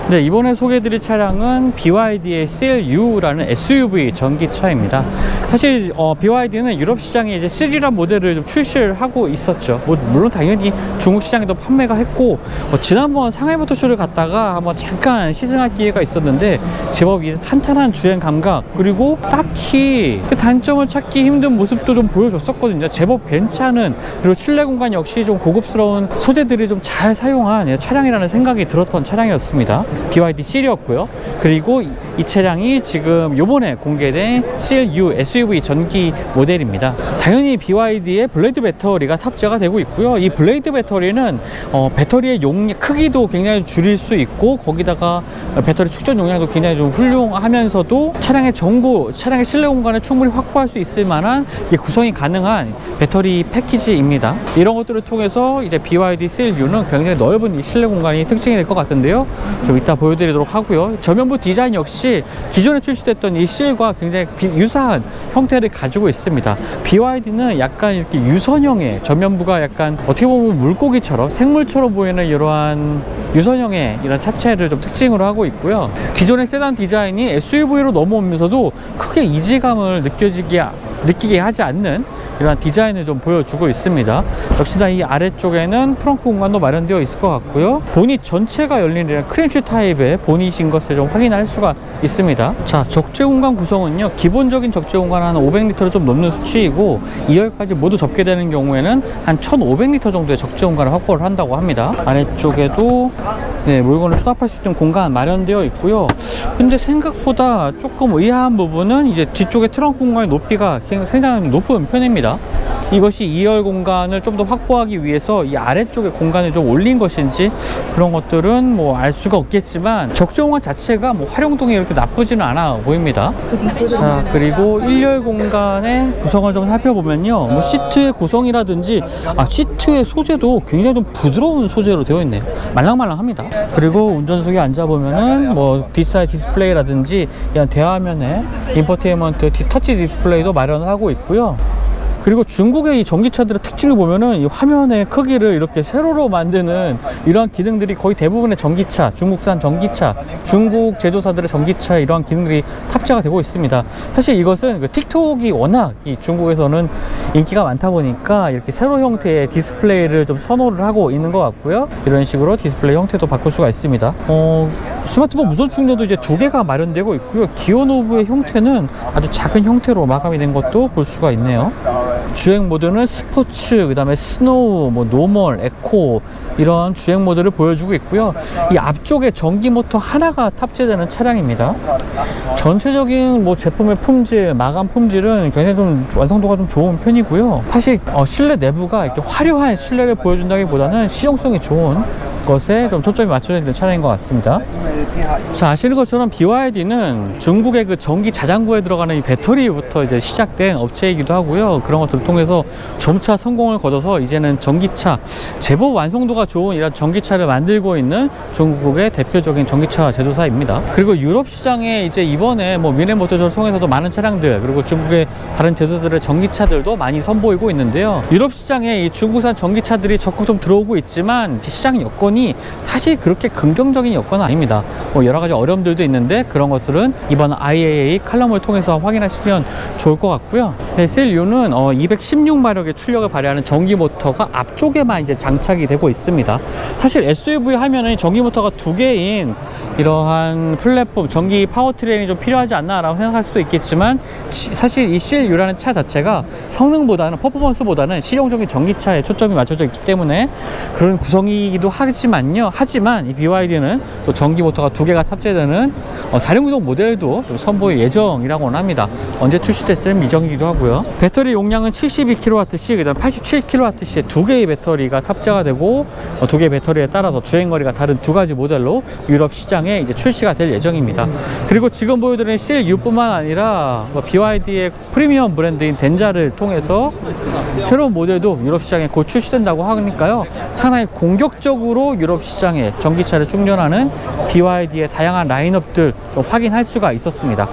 네, 이번에 소개해드릴 차량은 BYD의 CLU라는 SUV 전기차입니다. 사실 BYD는 유럽 시장에 이제 3란 모델을 좀 출시를 하고 있었죠. 물론 당연히 중국 시장에도 판매가 했고, 지난번 상하이 모터쇼를 갔다가 한번 잠깐 시승할 기회가 있었는데 제법 이 탄탄한 주행 감각, 그리고 딱히 그 단점을 찾기 힘든 모습도 좀 보여줬었거든요. 제법 괜찮은, 그리고 실내 공간 역시 좀 고급스러운 소재들이 좀 잘 사용한 차량이라는 생각이 들었던 차량이었습니다. BYD CLU였고요. 그리고 이 차량이 지금 요번에 공개된 CLU SUV 전기 모델입니다. 당연히 BYD의 블레이드 배터리가 탑재가 되고 있고요. 이 블레이드 배터리는 배터리의 크기도 굉장히 줄일 수 있고, 거기다가 배터리 축전 용량도 굉장히 좀 훌륭하면서도 차량의 실내 공간을 충분히 확보할 수 있을 만한 구성이 가능한 배터리 패키지입니다. 이런 것들을 통해서 이제 BYD CLU는 굉장히 넓은 이 실내 공간이 특징이 될 것 같은데요. 좀 이따 보여드리도록 하고요. 전면부 디자인 역시 기존에 출시됐던 이 CL과 굉장히 유사한 형태를 가지고 있습니다. BYD는 약간 이렇게 유선형의 전면부가 약간 어떻게 보면 물고기처럼 생물처럼 보이는 이러한 유선형의 이런 차체를 좀 특징으로 하고 있고요. 기존의 세단 디자인이 SUV로 넘어오면서도 크게 이질감을 느끼게 하지 않는 이런 디자인을 좀 보여주고 있습니다. 역시나 이 아래쪽에는 트렁크 공간도 마련되어 있을 것 같고요. 보닛 전체가 열리는 크림실 타입의 보닛인 것을 좀 확인할 수가 있습니다. 자, 적재 공간 구성은요, 기본적인 적재 공간 한 500리터를 좀 넘는 수치이고 2열까지 모두 접게 되는 경우에는 한 1500리터 정도의 적재 공간을 확보를 한다고 합니다. 아래쪽에도 물건을 수납할 수 있는 공간 마련되어 있고요. 근데 생각보다 조금 의아한 부분은 이제 뒤쪽에 트렁크 공간의 높이가 굉장히 높은 편입니다. 이것이 2열 공간을 좀 더 확보하기 위해서 이 아래쪽에 공간을 좀 올린 것인지 그런 것들은 뭐 알 수가 없겠지만 적재 공간 자체가 뭐 활용도가 이렇게 나쁘지는 않아 보입니다. 자, 그리고 1열 공간의 구성을 좀 살펴보면요, 뭐 시트의 구성이라든지 시트의 소재도 굉장히 좀 부드러운 소재로 되어 있네요. 말랑말랑합니다. 그리고 운전석에 앉아보면은 뭐 뒷사이드 디스플레이라든지 이런 대화면에 인포테인먼트 터치 디스플레이도 마련을 하고 있고요. 그리고 중국의 이 전기차들의 특징을 보면은 이 화면의 크기를 이렇게 세로로 만드는 이러한 기능들이 거의 대부분의 전기차, 중국산 전기차, 중국 제조사들의 전기차에 이러한 기능들이 탑재가 되고 있습니다. 사실 이것은 그 틱톡이 워낙 이 중국에서는 인기가 많다 보니까 이렇게 세로 형태의 디스플레이를 좀 선호를 하고 있는 것 같고요. 이런 식으로 디스플레이 형태도 바꿀 수가 있습니다. 스마트폰 무선 충전도 이제 2개가 마련되고 있고요. 기어 노브의 형태는 아주 작은 형태로 마감이 된 것도 볼 수가 있네요. 주행 모드는 스포츠, 그 다음에 스노우, 뭐 노멀, 에코, 이런 주행 모드를 보여주고 있고요. 이 앞쪽에 전기 모터 하나가 탑재되는 차량입니다. 전체적인 뭐 제품의 품질, 마감 품질은 굉장히 좀 완성도가 좀 좋은 편이고요. 사실 실내 내부가 이렇게 화려한 실내를 보여준다기보다는 실용성이 좋은 것에 좀 초점이 맞춰져 있는 차량인 것 같습니다. 자, 아시는 것처럼 BYD는 중국의 그 전기 자장고에 들어가는 이 배터리부터 이제 시작된 업체이기도 하고요. 그런 것들을 통해서 점차 성공을 거둬서 이제는 전기차, 제법 완성도가 좋은 이런 전기차를 만들고 있는 중국의 대표적인 전기차 제조사입니다. 그리고 유럽 시장에 이제 이번에 뭐 미네 모터쇼를 통해서도 많은 차량들, 그리고 중국의 다른 제조사들의 전기차들도 많이 선보이고 있는데요. 유럽 시장에 이 중국산 전기차들이 적극 좀 들어오고 있지만 시장 여건이 사실 그렇게 긍정적인 여건은 아닙니다. 뭐 여러 가지 어려움들도 있는데 그런 것들은 이번 IAA 칼럼을 통해서 확인하시면 좋을 것 같고요. CLU는 216마력의 출력을 발휘하는 전기 모터가 앞쪽에만 이제 장착이 되고 있습니다. 사실 SUV 하면은 전기 모터가 2개인 이러한 플랫폼, 전기 파워트레인이 좀 필요하지 않나 라고 생각할 수도 있겠지만, 사실 이 CLU라는 차 자체가 성능보다는, 퍼포먼스보다는 실용적인 전기차에 초점이 맞춰져 있기 때문에 그런 구성이기도 하지만 이 BYD는 또 전기 모터가 2개가 탑재되는 4륜구동 모델도 선보일 예정이라고는 합니다. 언제 출시됐을지 미정이기도 하고요. 배터리 용량은 72kWh, 그 다음 87kWh의 2개의 배터리가 탑재가 되고 2개의 배터리에 따라서 주행거리가 다른 2가지 모델로 유럽 시장에 이제 출시가 될 예정입니다. 그리고 지금 보여드리는 CLU뿐만 아니라 BYD의 프리미엄 브랜드인 덴자를 통해서 새로운 모델도 유럽 시장에 곧 출시된다고 하니까요. 상당히 공격적으로 유럽 시장에 전기차를 충전하는 BYD의 다양한 라인업들 좀 확인할 수가 있었습니다.